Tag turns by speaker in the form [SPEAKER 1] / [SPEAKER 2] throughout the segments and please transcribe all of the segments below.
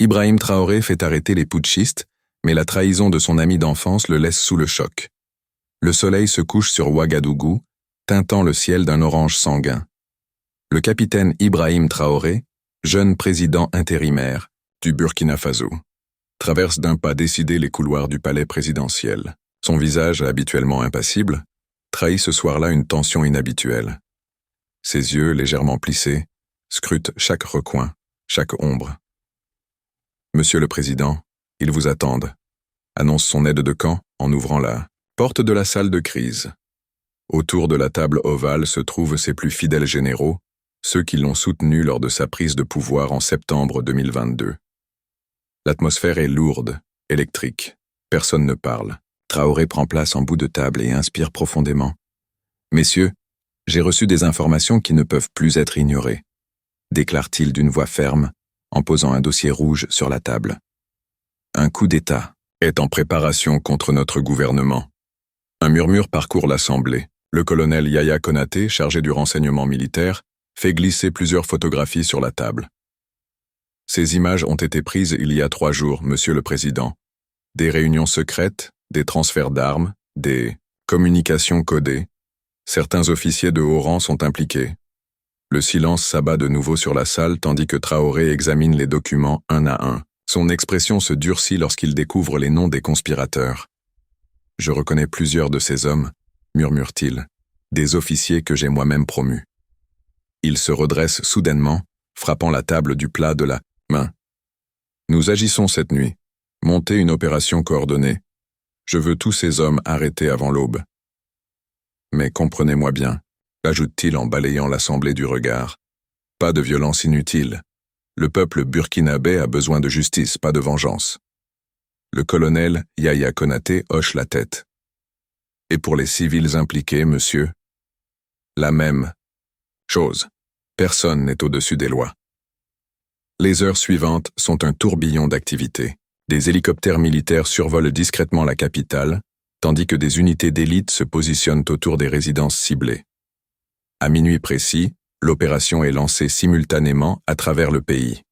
[SPEAKER 1] Ibrahim Traoré fait arrêter les putschistes, mais la trahison de son ami d'enfance le laisse sous le choc. Le soleil se couche sur Ouagadougou, teintant le ciel d'un orange sanguin. Le capitaine Ibrahim Traoré, jeune président intérimaire du Burkina Faso, traverse d'un pas décidé les couloirs du palais présidentiel. Son visage, habituellement impassible, trahit ce soir-là une tension inhabituelle. Ses yeux, légèrement plissés, scrutent chaque recoin, chaque ombre. « Monsieur le Président, ils vous attendent », annonce son aide de camp en ouvrant la porte de la salle de crise. Autour de la table ovale se trouvent ses plus fidèles généraux, ceux qui l'ont soutenu lors de sa prise de pouvoir en septembre 2022. L'atmosphère est lourde, électrique. Personne ne parle. Traoré prend place en bout de table et inspire profondément. « Messieurs, j'ai reçu des informations qui ne peuvent plus être ignorées », déclare-t-il d'une voix ferme, en posant un dossier rouge sur la table. Un coup d'État est en préparation contre notre gouvernement. Un murmure parcourt l'Assemblée. Le colonel Yaya Konaté, chargé du renseignement militaire, fait glisser plusieurs photographies sur la table. Ces images ont été prises il y a 3 jours, Monsieur le Président. Des réunions secrètes, des transferts d'armes, des communications codées. Certains officiers de haut rang sont impliqués. Le silence s'abat de nouveau sur la salle tandis que Traoré examine les documents un à un. Son expression se durcit lorsqu'il découvre les noms des conspirateurs. « Je reconnais plusieurs de ces hommes, » murmure-t-il, « des officiers que j'ai moi-même promus. » Il se redresse soudainement, frappant la table du plat de la main. « Nous agissons cette nuit. Montez une opération coordonnée. Je veux tous ces hommes arrêtés avant l'aube. » Mais comprenez-moi bien, ajoute-t-il en balayant l'assemblée du regard. Pas de violence inutile. Le peuple burkinabé a besoin de justice, pas de vengeance. Le colonel Yaya Konaté hoche la tête. Et pour les civils impliqués, monsieur? La même chose. Personne n'est au-dessus des lois. Les heures suivantes sont un tourbillon d'activités. Des hélicoptères militaires survolent discrètement la capitale, tandis que des unités d'élite se positionnent autour des résidences ciblées. À minuit précis, l'opération est lancée simultanément à travers le pays.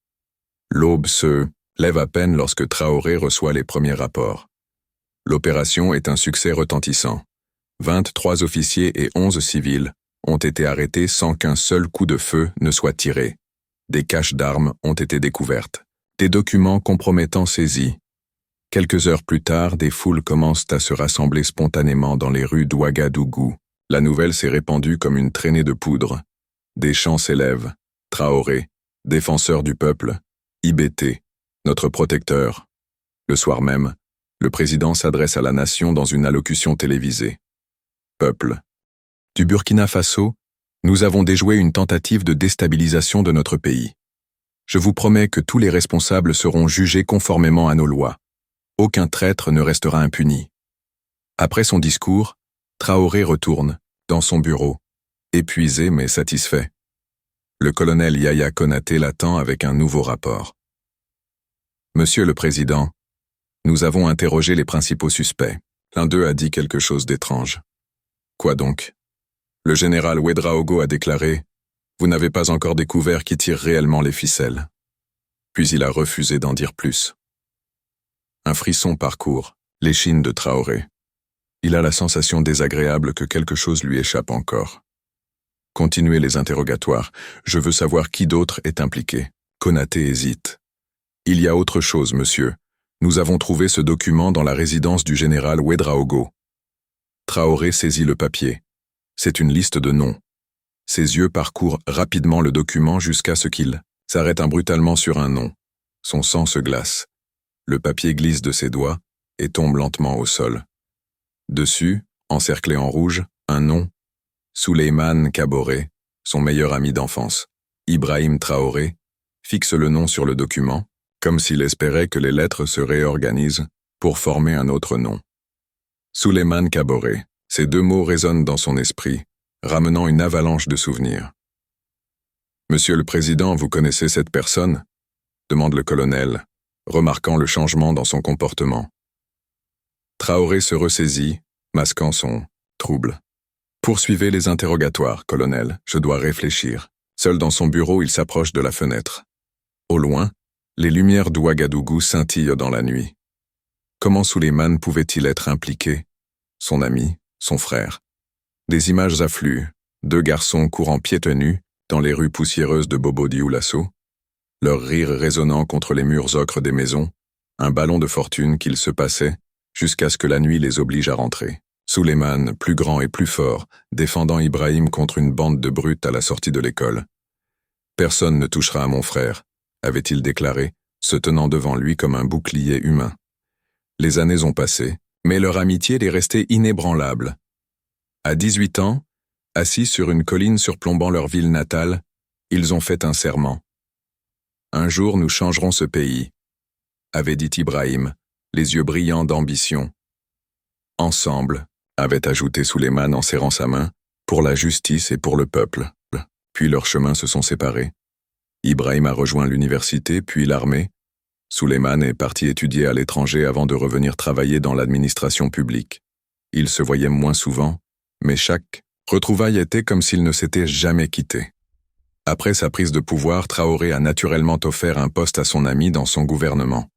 [SPEAKER 1] L'aube se lève à peine lorsque Traoré reçoit les premiers rapports. L'opération est un succès retentissant. 23 officiers et 11 civils ont été arrêtés sans qu'un seul coup de feu ne soit tiré. Des caches d'armes ont été découvertes. Des documents compromettants saisis. Quelques heures plus tard, des foules commencent à se rassembler spontanément dans les rues d'Ouagadougou. La nouvelle s'est répandue comme une traînée de poudre. Des chants s'élèvent. Traoré, défenseur du peuple, IBT, notre protecteur. Le soir même, le président s'adresse à la nation dans une allocution télévisée. Peuple. Du Burkina Faso, nous avons déjoué une tentative de déstabilisation de notre pays. Je vous promets que tous les responsables seront jugés conformément à nos lois. Aucun traître ne restera impuni. Après son discours, Traoré retourne, dans son bureau, épuisé mais satisfait. Le colonel Yaya Konaté l'attend avec un nouveau rapport. Monsieur le Président, nous avons interrogé les principaux suspects. L'un d'eux a dit quelque chose d'étrange. Quoi donc? Le général Ouedraogo a déclaré « Vous n'avez pas encore découvert qui tire réellement les ficelles ». Puis il a refusé d'en dire plus. Un frisson parcourt l'échine de Traoré. Il a la sensation désagréable que quelque chose lui échappe encore. Continuez les interrogatoires. Je veux savoir qui d'autre est impliqué. Konaté hésite. Il y a autre chose, monsieur. Nous avons trouvé ce document dans la résidence du général Ouedraogo. Traoré saisit le papier. C'est une liste de noms. Ses yeux parcourent rapidement le document jusqu'à ce qu'il s'arrête brutalement sur un nom. Son sang se glace. Le papier glisse de ses doigts et tombe lentement au sol. Dessus, encerclé en rouge, un nom. Souleymane Kaboré, son meilleur ami d'enfance. Ibrahim Traoré fixe le nom sur le document, comme s'il espérait que les lettres se réorganisent pour former un autre nom. Souleymane Kaboré. Ces 2 mots résonnent dans son esprit, ramenant une avalanche de souvenirs. « Monsieur le Président, vous connaissez cette personne ?» demande le colonel, remarquant le changement dans son comportement. Traoré se ressaisit, masquant son trouble. « Poursuivez les interrogatoires, colonel, je dois réfléchir. » Seul dans son bureau, il s'approche de la fenêtre. Au loin, Les lumières d'Ouagadougou scintillent dans la nuit. Comment Souleymane pouvait-il être impliqué? Son ami, son frère. Des images affluent, 2 garçons courant pieds nus dans les rues poussiéreuses de Bobo-Dioulasso, leur rire résonnant contre les murs ocres des maisons, un ballon de fortune qu'ils se passaient jusqu'à ce que la nuit les oblige à rentrer. Souleymane, plus grand et plus fort, défendant Ibrahim contre une bande de brutes à la sortie de l'école. « Personne ne touchera à mon frère », avait-il déclaré, se tenant devant lui comme un bouclier humain. Les années ont passé, mais leur amitié est restée inébranlable. À 18 ans, assis sur une colline surplombant leur ville natale, ils ont fait un serment. « Un jour nous changerons ce pays », avait dit Ibrahim, les yeux brillants d'ambition. « Ensemble », avait ajouté Souleymane en serrant sa main, « pour la justice et pour le peuple ». Puis leurs chemins se sont séparés. Ibrahim a rejoint l'université, puis l'armée. Souleymane est parti étudier à l'étranger avant de revenir travailler dans l'administration publique. Ils se voyaient moins souvent, mais chaque retrouvaille était comme s'ils ne s'étaient jamais quittés. Après sa prise de pouvoir, Traoré a naturellement offert un poste à son ami dans son gouvernement.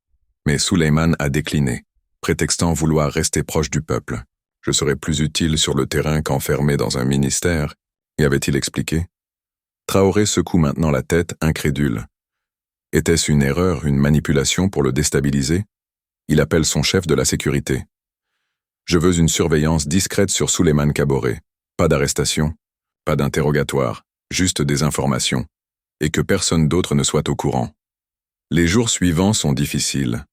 [SPEAKER 1] Mais Souleymane a décliné, prétextant vouloir rester proche du peuple. « Je serais plus utile sur le terrain qu'enfermé dans un ministère », y avait-il expliqué. Traoré secoue maintenant la tête, incrédule. Était-ce une erreur, une manipulation pour le déstabiliser? Il appelle son chef de la sécurité. « Je veux une surveillance discrète sur Souleymane Kaboré. Pas d'arrestation, pas d'interrogatoire, juste des informations. Et que personne d'autre ne soit au courant. » Les jours suivants sont difficiles.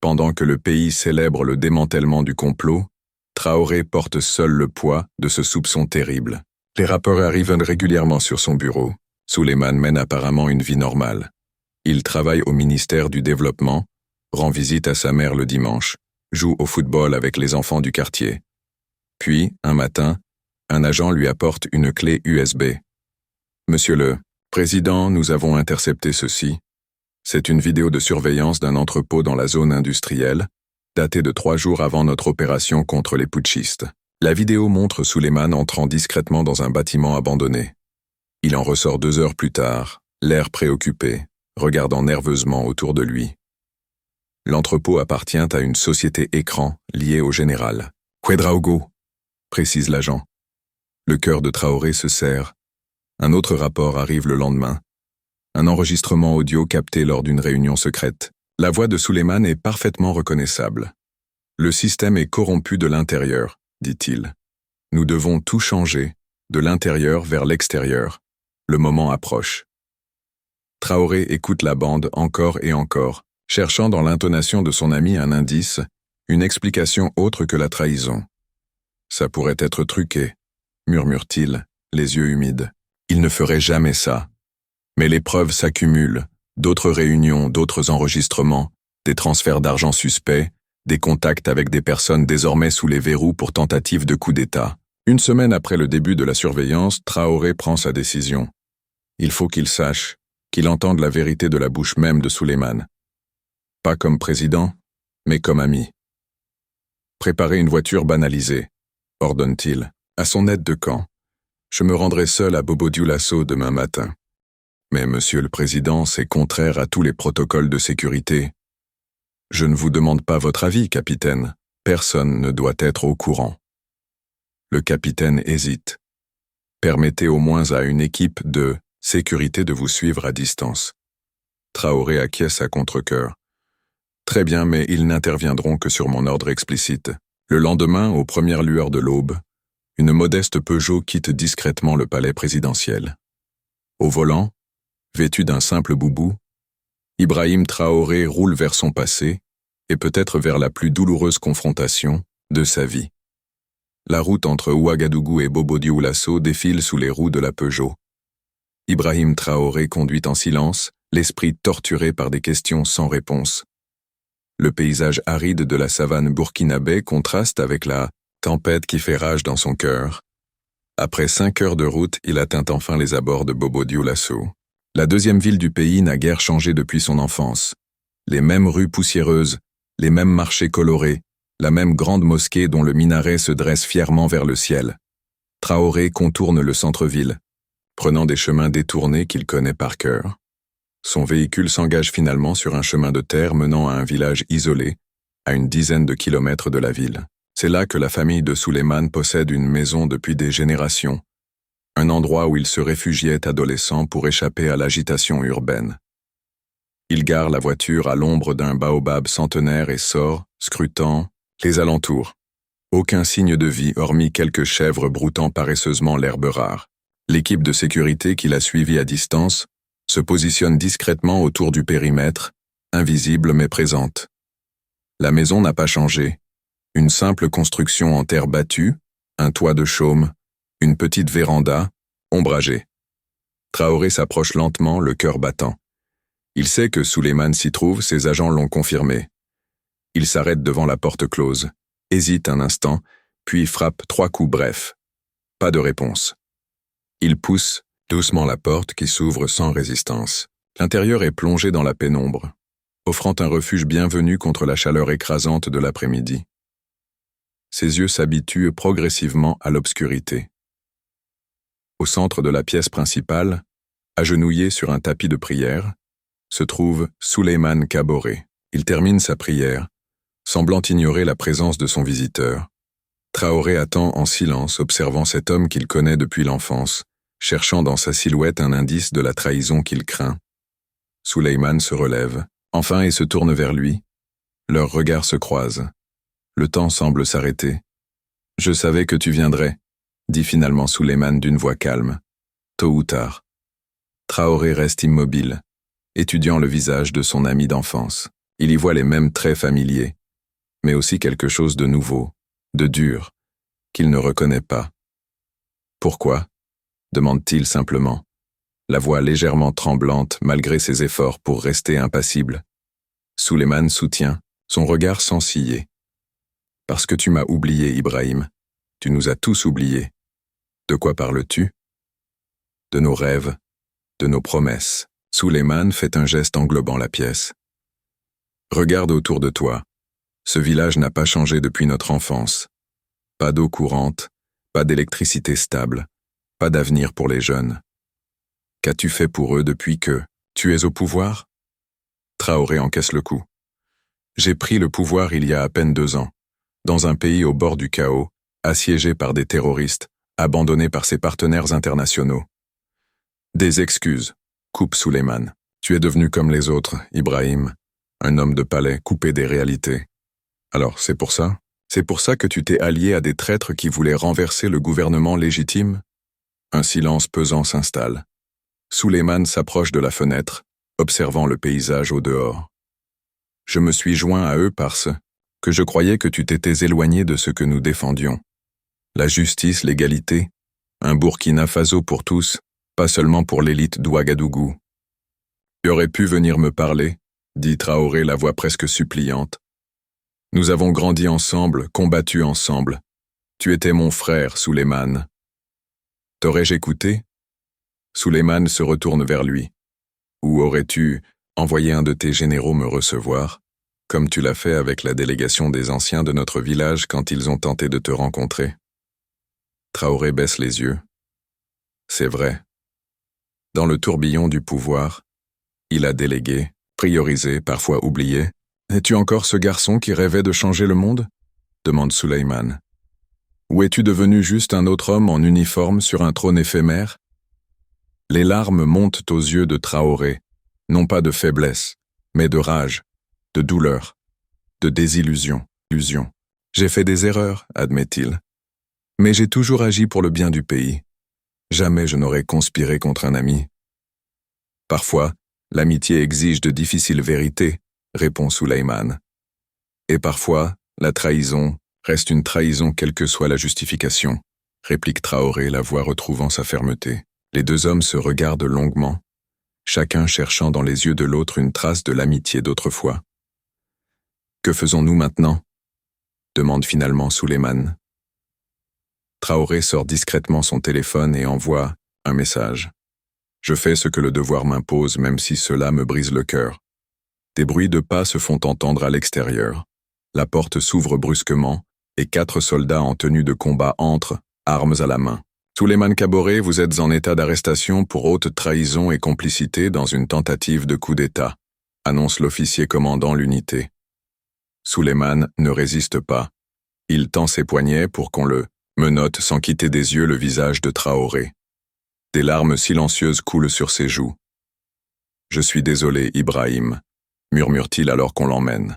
[SPEAKER 1] Pendant que le pays célèbre le démantèlement du complot, Traoré porte seul le poids de ce soupçon terrible. Les rapports arrivent régulièrement sur son bureau. Souleymane mène apparemment une vie normale. Il travaille au ministère du Développement, rend visite à sa mère le dimanche, joue au football avec les enfants du quartier. Puis, un matin, un agent lui apporte une clé USB. « Monsieur le Président, nous avons intercepté ceci. C'est une vidéo de surveillance d'un entrepôt dans la zone industrielle, datée de 3 jours avant notre opération contre les putschistes. La vidéo montre Souleymane entrant discrètement dans un bâtiment abandonné. Il en ressort 2 heures plus tard, l'air préoccupé, regardant nerveusement autour de lui. L'entrepôt appartient à une société écran liée au général. « Ouedraogo », précise l'agent. Le cœur de Traoré se serre. Un autre rapport arrive le lendemain. Un enregistrement audio capté lors d'une réunion secrète. La voix de Souleymane est parfaitement reconnaissable. « Le système est corrompu de l'intérieur », dit-il. « Nous devons tout changer, de l'intérieur vers l'extérieur. Le moment approche. » Traoré écoute la bande encore et encore, cherchant dans l'intonation de son ami un indice, une explication autre que la trahison. « Ça pourrait être truqué », murmure-t-il, les yeux humides. Il ne ferait jamais ça. Mais les preuves s'accumulent, d'autres réunions, d'autres enregistrements, des transferts d'argent suspects, des contacts avec des personnes désormais sous les verrous pour tentative de coup d'État. Une semaine après le début de la surveillance, Traoré prend sa décision. Il faut qu'il sache, qu'il entende la vérité de la bouche même de Souleymane. Pas comme président, mais comme ami. Préparez une voiture banalisée, ordonne-t-il, à son aide de camp. Je me rendrai seul à Bobo-Dioulasso demain matin. Mais monsieur le président, c'est contraire à tous les protocoles de sécurité. Je ne vous demande pas votre avis, capitaine. Personne ne doit être au courant. Le capitaine hésite. Permettez au moins à une équipe de sécurité de vous suivre à distance. Traoré acquiesce à contre-cœur. Très bien, mais ils n'interviendront que sur mon ordre explicite. Le lendemain, aux premières lueurs de l'aube, une modeste Peugeot quitte discrètement le palais présidentiel. Au volant, vêtu d'un simple boubou, Ibrahim Traoré roule vers son passé et peut-être vers la plus douloureuse confrontation de sa vie. La route entre Ouagadougou et Bobo-Dioulasso défile sous les roues de la Peugeot. Ibrahim Traoré conduit en silence, l'esprit torturé par des questions sans réponse. Le paysage aride de la savane burkinabé contraste avec la tempête qui fait rage dans son cœur. Après 5 heures de route, il atteint enfin les abords de Bobo-Dioulasso. La deuxième ville du pays n'a guère changé depuis son enfance. Les mêmes rues poussiéreuses, les mêmes marchés colorés, la même grande mosquée dont le minaret se dresse fièrement vers le ciel. Traoré contourne le centre-ville, prenant des chemins détournés qu'il connaît par cœur. Son véhicule s'engage finalement sur un chemin de terre menant à un village isolé, à une dizaine de kilomètres de la ville. C'est là que la famille de Suleiman possède une maison depuis des générations, un endroit où il se réfugiait adolescent pour échapper à l'agitation urbaine. Il gare la voiture à l'ombre d'un baobab centenaire et sort, scrutant les alentours. Aucun signe de vie hormis quelques chèvres broutant paresseusement l'herbe rare. L'équipe de sécurité qui l'a suivi à distance se positionne discrètement autour du périmètre, invisible mais présente. La maison n'a pas changé. Une simple construction en terre battue, un toit de chaume, une petite véranda, ombragée. Traoré s'approche lentement, le cœur battant. Il sait que Suleiman s'y trouve, ses agents l'ont confirmé. Il s'arrête devant la porte close, hésite un instant, puis frappe 3 coups brefs. Pas de réponse. Il pousse doucement la porte qui s'ouvre sans résistance. L'intérieur est plongé dans la pénombre, offrant un refuge bienvenu contre la chaleur écrasante de l'après-midi. Ses yeux s'habituent progressivement à l'obscurité. Au centre de la pièce principale, agenouillé sur un tapis de prière, se trouve Suleiman Kaboré. Il termine sa prière, semblant ignorer la présence de son visiteur. Traoré attend en silence, observant cet homme qu'il connaît depuis l'enfance, cherchant dans sa silhouette un indice de la trahison qu'il craint. Suleiman se relève, enfin, et se tourne vers lui. Leurs regards se croisent. Le temps semble s'arrêter. « Je savais que tu viendrais », dit finalement Suleiman d'une voix calme. Tôt ou tard. Traoré reste immobile, étudiant le visage de son ami d'enfance. Il y voit les mêmes traits familiers, mais aussi quelque chose de nouveau, de dur, qu'il ne reconnaît pas. « Pourquoi ?» demande-t-il simplement, la voix légèrement tremblante malgré ses efforts pour rester impassible. Suleiman soutient, son regard sans ciller. « Parce que tu m'as oublié, Ibrahim. Tu nous as tous oubliés. De quoi parles-tu ? De nos rêves, de nos promesses. » Suleiman fait un geste englobant la pièce. « Regarde autour de toi. Ce village n'a pas changé depuis notre enfance. Pas d'eau courante, pas d'électricité stable, pas d'avenir pour les jeunes. Qu'as-tu fait pour eux depuis que tu es au pouvoir ?» Traoré encaisse le coup. « J'ai pris le pouvoir il y a à peine 2 ans, dans un pays au bord du chaos, assiégé par des terroristes, abandonné par ses partenaires internationaux. » Des excuses, coupe Suleiman. Tu es devenu comme les autres, Ibrahim, un homme de palais coupé des réalités. Alors, c'est pour ça ? C'est pour ça que tu t'es allié à des traîtres qui voulaient renverser le gouvernement légitime ? Un silence pesant s'installe. Suleiman s'approche de la fenêtre, observant le paysage au dehors. « Je me suis joint à eux parce que je croyais que tu t'étais éloigné de ce que nous défendions. La justice, l'égalité, un Burkina Faso pour tous, pas seulement pour l'élite d'Ouagadougou. »« Tu aurais pu venir me parler, » dit Traoré, la voix presque suppliante. « Nous avons grandi ensemble, combattu ensemble. Tu étais mon frère, Suleiman. T'aurais-je écouté ?» Suleiman se retourne vers lui. « Ou aurais-tu envoyé un de tes généraux me recevoir, comme tu l'as fait avec la délégation des anciens de notre village quand ils ont tenté de te rencontrer ?» Traoré baisse les yeux. C'est vrai. Dans le tourbillon du pouvoir, il a délégué, priorisé, parfois oublié. « Es-tu encore ce garçon qui rêvait de changer le monde ?» demande Suleiman. « Ou es-tu devenu juste un autre homme en uniforme sur un trône éphémère ?» Les larmes montent aux yeux de Traoré, non pas de faiblesse, mais de rage, de douleur, de désillusion. J'ai fait des erreurs, admet-il. Mais j'ai toujours agi pour le bien du pays. Jamais je n'aurais conspiré contre un ami. Parfois, l'amitié exige de difficiles vérités, répond Suleiman. Et parfois, la trahison reste une trahison quelle que soit la justification, réplique Traoré, la voix retrouvant sa fermeté. Les 2 hommes se regardent longuement, chacun cherchant dans les yeux de l'autre une trace de l'amitié d'autrefois. « Que faisons-nous maintenant ?» demande finalement Suleiman. Traoré sort discrètement son téléphone et envoie un message. « Je fais ce que le devoir m'impose, même si cela me brise le cœur. » Des bruits de pas se font entendre à l'extérieur. La porte s'ouvre brusquement et 4 soldats en tenue de combat entrent, armes à la main. Souleymane Kaboré, vous êtes en état d'arrestation pour haute trahison et complicité dans une tentative de coup d'État, annonce l'officier commandant l'unité. Souleymane ne résiste pas. Il tend ses poignets pour qu'on le menotte sans quitter des yeux le visage de Traoré. Des larmes silencieuses coulent sur ses joues. « Je suis désolé, Ibrahim », murmure-t-il alors qu'on l'emmène.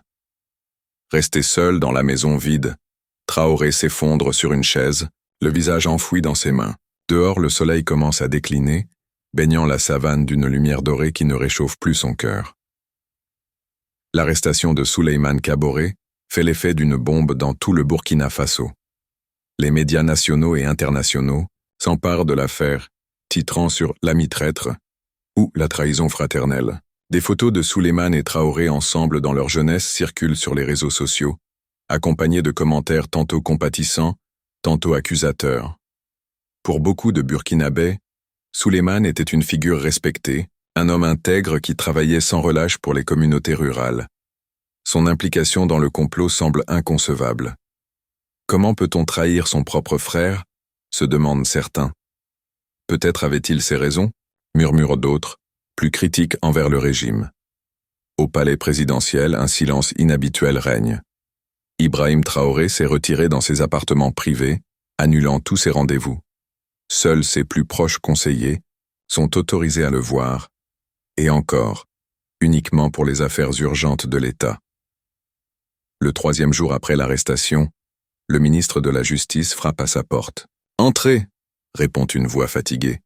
[SPEAKER 1] Resté seul dans la maison vide, Traoré s'effondre sur une chaise, le visage enfoui dans ses mains. Dehors, le soleil commence à décliner, baignant la savane d'une lumière dorée qui ne réchauffe plus son cœur. L'arrestation de Souleymane Kaboré fait l'effet d'une bombe dans tout le Burkina Faso. Les médias nationaux et internationaux s'emparent de l'affaire, titrant sur « l'ami traître » ou « la trahison fraternelle ». Des photos de Souleymane et Traoré ensemble dans leur jeunesse circulent sur les réseaux sociaux, accompagnés de commentaires tantôt compatissants, tantôt accusateurs. Pour beaucoup de Burkinabés, Souleymane était une figure respectée, un homme intègre qui travaillait sans relâche pour les communautés rurales. Son implication dans le complot semble inconcevable. Comment peut-on trahir son propre frère, se demandent certains. Peut-être avait-il ses raisons, murmurent d'autres, plus critiques envers le régime. Au palais présidentiel, un silence inhabituel règne. Ibrahim Traoré s'est retiré dans ses appartements privés, annulant tous ses rendez-vous. Seuls ses plus proches conseillers sont autorisés à le voir, et encore, uniquement pour les affaires urgentes de l'État. Le 3e jour après l'arrestation, le ministre de la Justice frappe à sa porte. « Entrez !» répond une voix fatiguée.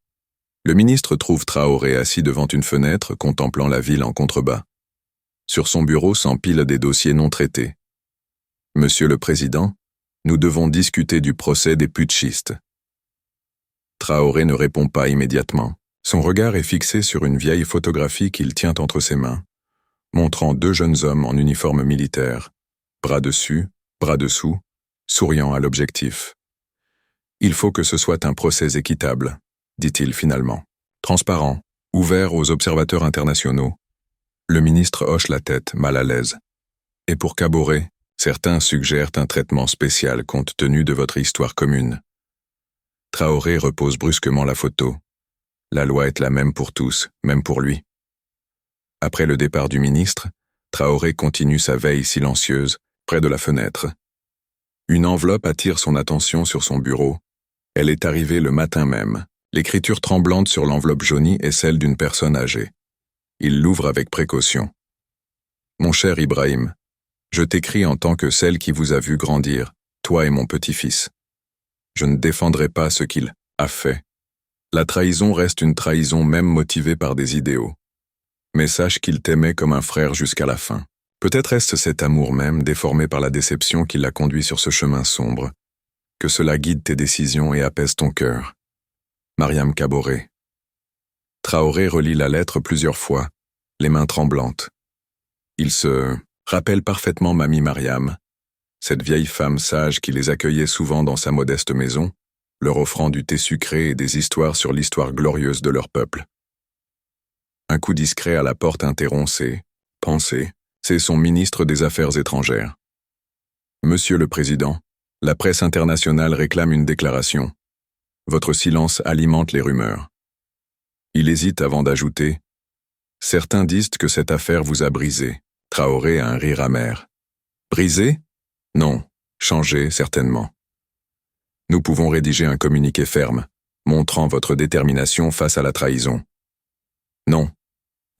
[SPEAKER 1] Le ministre trouve Traoré assis devant une fenêtre contemplant la ville en contrebas. Sur son bureau s'empilent des dossiers non traités. « Monsieur le Président, nous devons discuter du procès des putschistes. » Traoré ne répond pas immédiatement. Son regard est fixé sur une vieille photographie qu'il tient entre ses mains, montrant 2 jeunes hommes en uniforme militaire, bras dessus, bras dessous, souriant à l'objectif. « Il faut que ce soit un procès équitable, » dit-il finalement. Transparent, ouvert aux observateurs internationaux. Le ministre hoche la tête, mal à l'aise. Et pour Kaboré, certains suggèrent un traitement spécial compte tenu de votre histoire commune. Traoré repose brusquement la photo. La loi est la même pour tous, même pour lui. Après le départ du ministre, Traoré continue sa veille silencieuse, près de la fenêtre. Une enveloppe attire son attention sur son bureau. Elle est arrivée le matin même. L'écriture tremblante sur l'enveloppe jaunie est celle d'une personne âgée. Il l'ouvre avec précaution. « Mon cher Ibrahim, je t'écris en tant que celle qui vous a vu grandir, toi et mon petit-fils. Je ne défendrai pas ce qu'il a fait. La trahison reste une trahison même motivée par des idéaux. Mais sache qu'il t'aimait comme un frère jusqu'à la fin. Peut-être est-ce cet amour même, déformé par la déception qui l'a conduit sur ce chemin sombre, que cela guide tes décisions et apaise ton cœur. Mariam Kaboré. » Traoré relit la lettre plusieurs fois, les mains tremblantes. Il se rappelle parfaitement Mamie Mariam, cette vieille femme sage qui les accueillait souvent dans sa modeste maison, leur offrant du thé sucré et des histoires sur l'histoire glorieuse de leur peuple. Un coup discret à la porte interrompt ses pensées. C'est son ministre des Affaires étrangères. « Monsieur le Président, la presse internationale réclame une déclaration. Votre silence alimente les rumeurs. » Il hésite avant d'ajouter « Certains disent que cette affaire vous a brisé. » Traoré a un rire amer. « Brisé ? Non, changé, certainement. Nous pouvons rédiger un communiqué ferme, montrant votre détermination face à la trahison. » « Non, »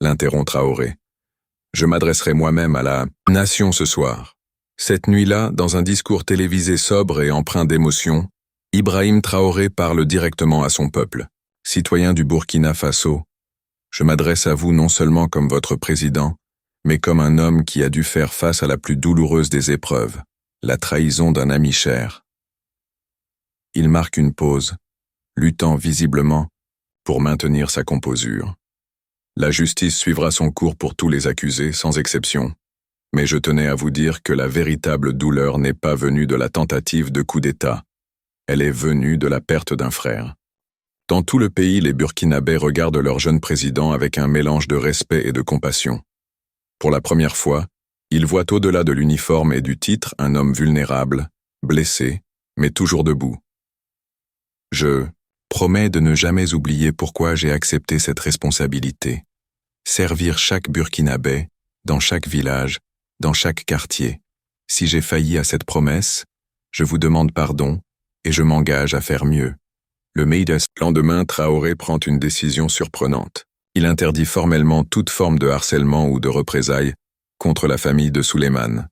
[SPEAKER 1] l'interrompt Traoré. « Je m'adresserai moi-même à la nation ce soir. » Cette nuit-là, dans un discours télévisé sobre et empreint d'émotion, Ibrahim Traoré parle directement à son peuple. « Citoyens du Burkina Faso, je m'adresse à vous non seulement comme votre président, mais comme un homme qui a dû faire face à la plus douloureuse des épreuves, la trahison d'un ami cher. » Il marque une pause, luttant visiblement pour maintenir sa composure. La justice suivra son cours pour tous les accusés, sans exception. Mais je tenais à vous dire que la véritable douleur n'est pas venue de la tentative de coup d'État. Elle est venue de la perte d'un frère. Dans tout le pays, les Burkinabés regardent leur jeune président avec un mélange de respect et de compassion. Pour la première fois, ils voient au-delà de l'uniforme et du titre un homme vulnérable, blessé, mais toujours debout. « Je Promets de ne jamais oublier pourquoi j'ai accepté cette responsabilité. Servir chaque Burkinabé, dans chaque village, dans chaque quartier. Si j'ai failli à cette promesse, je vous demande pardon et je m'engage à faire mieux. Le lendemain, Traoré prend une décision surprenante. Il interdit formellement toute forme de harcèlement ou de représailles contre la famille de Souleymane.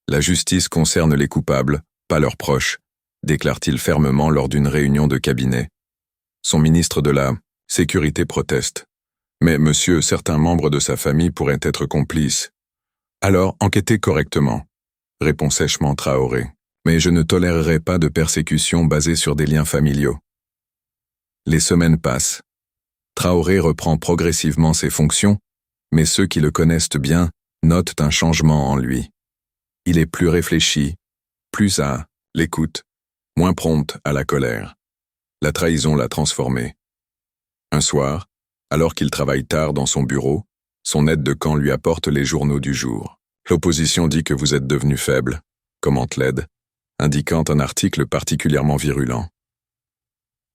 [SPEAKER 1] La justice concerne les coupables, pas leurs proches, déclare-t-il fermement lors d'une réunion de cabinet. Son ministre de la Sécurité proteste. Mais monsieur, certains membres de sa famille pourraient être complices. Alors, enquêtez correctement, répond sèchement Traoré. Mais je ne tolérerai pas de persécution basée sur des liens familiaux. Les semaines passent. Traoré reprend progressivement ses fonctions, mais ceux qui le connaissent bien notent un changement en lui. Il est plus réfléchi, plus à l'écoute, moins prompt à la colère. La trahison l'a transformé. Un soir, alors qu'il travaille tard dans son bureau, son aide de camp lui apporte les journaux du jour. L'opposition dit que vous êtes devenu faible, commente l'aide, indiquant un article particulièrement virulent.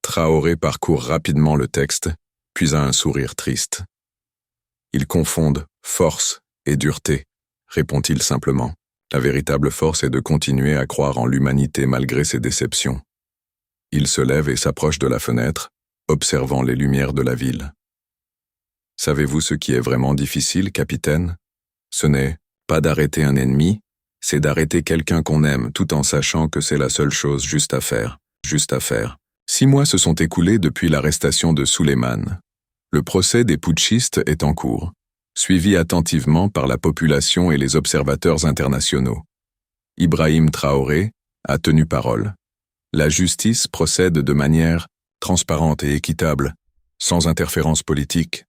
[SPEAKER 1] Traoré parcourt rapidement le texte, puis a un sourire triste. Ils confondent force et dureté, répond-il simplement. La véritable force est de continuer à croire en l'humanité malgré ses déceptions. Il se lève et s'approche de la fenêtre, observant les lumières de la ville. Savez-vous ce qui est vraiment difficile, capitaine? Ce n'est pas d'arrêter un ennemi, c'est d'arrêter quelqu'un qu'on aime tout en sachant que c'est la seule chose juste à faire. 6 mois se sont écoulés depuis l'arrestation de Souleymane. Le procès des putschistes est en cours, suivi attentivement par la population et les observateurs internationaux. Ibrahim Traoré a tenu parole. La justice procède de manière transparente et équitable, sans interférence politique.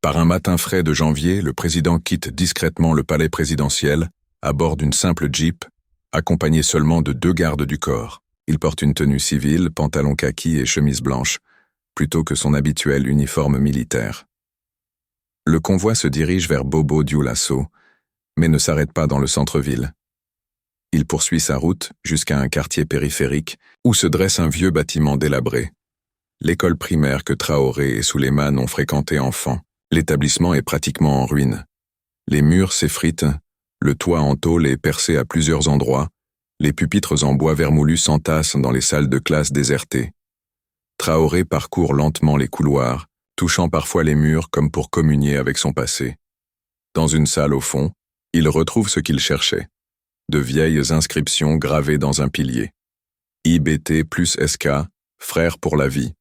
[SPEAKER 1] Par un matin frais de janvier, le président quitte discrètement le palais présidentiel à bord d'une simple Jeep, accompagné seulement de 2 gardes du corps. Il porte une tenue civile, pantalon kaki et chemise blanche, plutôt que son habituel uniforme militaire. Le convoi se dirige vers Bobo Dioulasso, mais ne s'arrête pas dans le centre-ville. Il poursuit sa route jusqu'à un quartier périphérique où se dresse un vieux bâtiment délabré. L'école primaire que Traoré et Souleymane ont fréquentée enfant. L'établissement est pratiquement en ruine. Les murs s'effritent, le toit en tôle est percé à plusieurs endroits, les pupitres en bois vermoulu s'entassent dans les salles de classe désertées. Traoré parcourt lentement les couloirs, touchant parfois les murs comme pour communier avec son passé. Dans une salle au fond, il retrouve ce qu'il cherchait. De vieilles inscriptions gravées dans un pilier. IBT plus SK, frère pour la vie,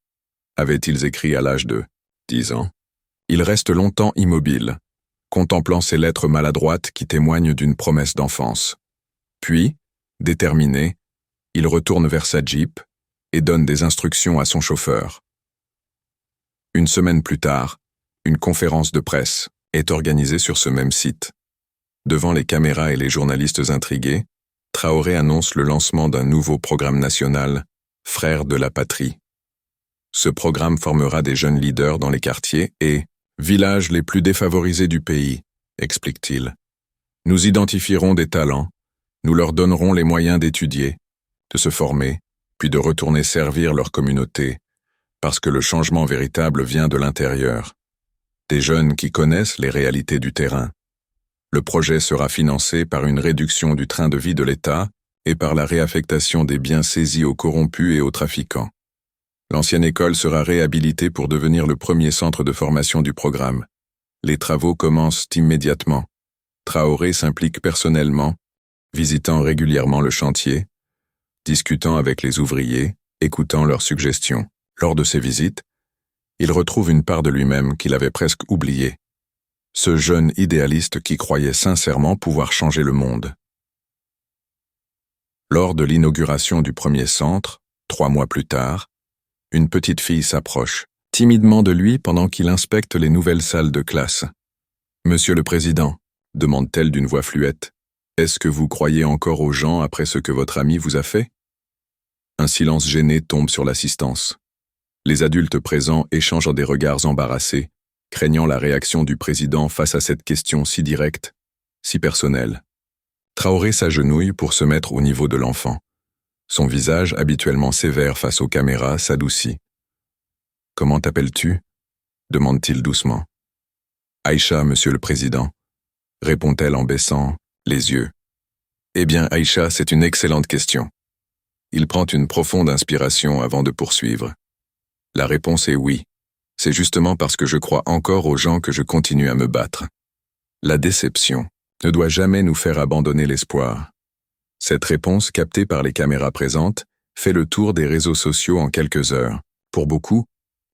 [SPEAKER 1] avaient-ils écrit à l'âge de 10 ans. Il reste longtemps immobile, contemplant ces lettres maladroites qui témoignent d'une promesse d'enfance. Puis, déterminé, il retourne vers sa Jeep et donne des instructions à son chauffeur. Une semaine plus tard, une conférence de presse est organisée sur ce même site. Devant les caméras et les journalistes intrigués, Traoré annonce le lancement d'un nouveau programme national, Frères de la Patrie. Ce programme formera des jeunes leaders dans les quartiers et villages les plus défavorisés du pays, explique-t-il. Nous identifierons des talents, nous leur donnerons les moyens d'étudier, de se former, puis de retourner servir leur communauté, parce que le changement véritable vient de l'intérieur. Des jeunes qui connaissent les réalités du terrain. Le projet sera financé par une réduction du train de vie de l'État et par la réaffectation des biens saisis aux corrompus et aux trafiquants. L'ancienne école sera réhabilitée pour devenir le premier centre de formation du programme. Les travaux commencent immédiatement. Traoré s'implique personnellement, visitant régulièrement le chantier, discutant avec les ouvriers, écoutant leurs suggestions. Lors de ces visites, il retrouve une part de lui-même qu'il avait presque oubliée. Ce jeune idéaliste qui croyait sincèrement pouvoir changer le monde. Lors de l'inauguration du premier centre, 3 mois plus tard, une petite fille s'approche, timidement de lui pendant qu'il inspecte les nouvelles salles de classe. « Monsieur le Président », demande-t-elle d'une voix fluette, « est-ce que vous croyez encore aux gens après ce que votre ami vous a fait ?» Un silence gêné tombe sur l'assistance. Les adultes présents échangent des regards embarrassés, craignant la réaction du président face à cette question si directe, si personnelle. Traoré s'agenouille pour se mettre au niveau de l'enfant. Son visage, habituellement sévère face aux caméras, s'adoucit. Comment t'appelles-tu? Demande-t-il doucement. Aïcha, monsieur le président, répond-elle en baissant les yeux. Eh bien, Aïcha, c'est une excellente question. Il prend une profonde inspiration avant de poursuivre. La réponse est oui. C'est justement parce que je crois encore aux gens que je continue à me battre. La déception ne doit jamais nous faire abandonner l'espoir. Cette réponse, captée par les caméras présentes, fait le tour des réseaux sociaux en quelques heures. Pour beaucoup,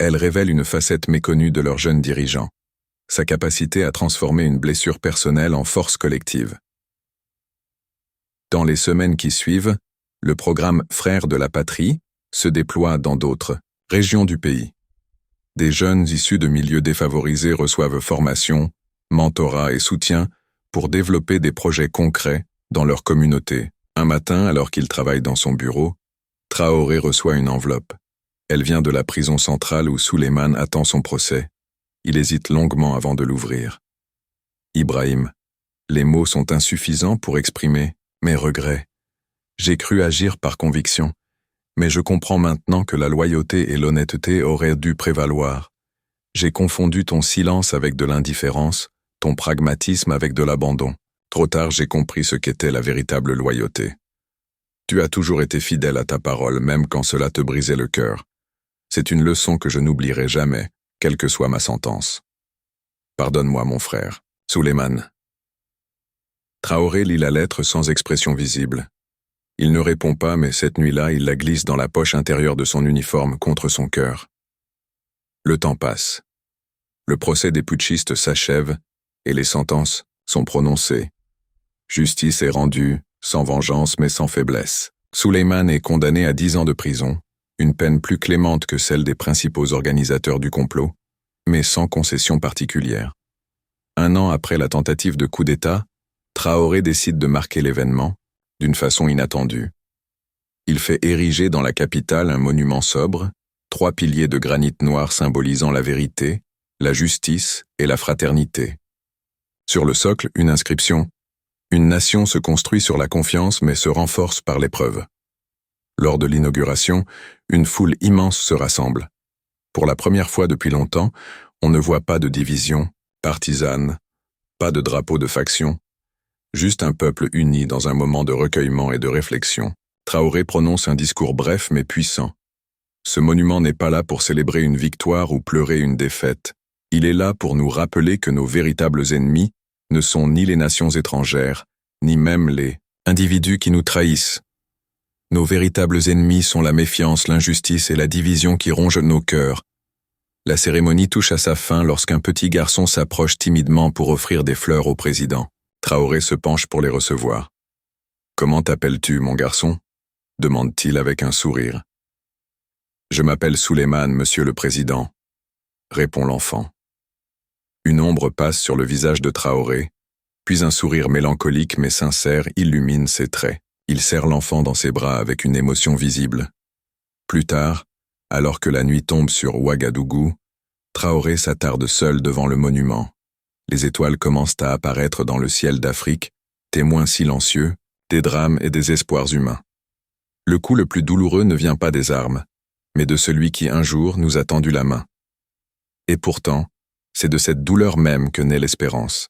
[SPEAKER 1] elle révèle une facette méconnue de leur jeune dirigeant, sa capacité à transformer une blessure personnelle en force collective. Dans les semaines qui suivent, le programme Frères de la Patrie se déploie dans d'autres régions du pays. Des jeunes issus de milieux défavorisés reçoivent formation, mentorat et soutien pour développer des projets concrets dans leur communauté. Un matin, alors qu'il travaille dans son bureau, Traoré reçoit une enveloppe. Elle vient de la prison centrale où Souleymane attend son procès. Il hésite longuement avant de l'ouvrir. Ibrahim, les mots sont insuffisants pour exprimer mes regrets. J'ai cru agir par conviction, mais je comprends maintenant que la loyauté et l'honnêteté auraient dû prévaloir. J'ai confondu ton silence avec de l'indifférence, ton pragmatisme avec de l'abandon. Trop tard, j'ai compris ce qu'était la véritable loyauté. Tu as toujours été fidèle à ta parole, même quand cela te brisait le cœur. C'est une leçon que je n'oublierai jamais, quelle que soit ma sentence. Pardonne-moi, mon frère. Souleymane. Traoré lit la lettre sans expression visible. Il ne répond pas, mais cette nuit-là, il la glisse dans la poche intérieure de son uniforme contre son cœur. Le temps passe. Le procès des putschistes s'achève et les sentences sont prononcées. Justice est rendue, sans vengeance mais sans faiblesse. Souleymane est condamné à 10 ans de prison, une peine plus clémente que celle des principaux organisateurs du complot, mais sans concession particulière. 1 an après la tentative de coup d'État, Traoré décide de marquer l'événement, d'une façon inattendue. Il fait ériger dans la capitale un monument sobre, 3 piliers de granit noir symbolisant la vérité, la justice et la fraternité. Sur le socle, une inscription « Une nation se construit sur la confiance mais se renforce par l'épreuve ». Lors de l'inauguration, une foule immense se rassemble. Pour la première fois depuis longtemps, on ne voit pas de division partisane, pas de drapeau de faction, juste un peuple uni dans un moment de recueillement et de réflexion. Traoré prononce un discours bref mais puissant. Ce monument n'est pas là pour célébrer une victoire ou pleurer une défaite. Il est là pour nous rappeler que nos véritables ennemis ne sont ni les nations étrangères, ni même les individus qui nous trahissent. Nos véritables ennemis sont la méfiance, l'injustice et la division qui rongent nos cœurs. La cérémonie touche à sa fin lorsqu'un petit garçon s'approche timidement pour offrir des fleurs au président. Traoré se penche pour les recevoir. « Comment t'appelles-tu, mon garçon » demande-t-il avec un sourire. « Je m'appelle Souleymane, monsieur le président » répond l'enfant. Une ombre passe sur le visage de Traoré, puis un sourire mélancolique mais sincère illumine ses traits. Il serre l'enfant dans ses bras avec une émotion visible. Plus tard, alors que la nuit tombe sur Ouagadougou, Traoré s'attarde seul devant le monument. Les étoiles commencent à apparaître dans le ciel d'Afrique, témoins silencieux des drames et des espoirs humains. Le coup le plus douloureux ne vient pas des armes, mais de celui qui un jour nous a tendu la main. Et pourtant, c'est de cette douleur même que naît l'espérance.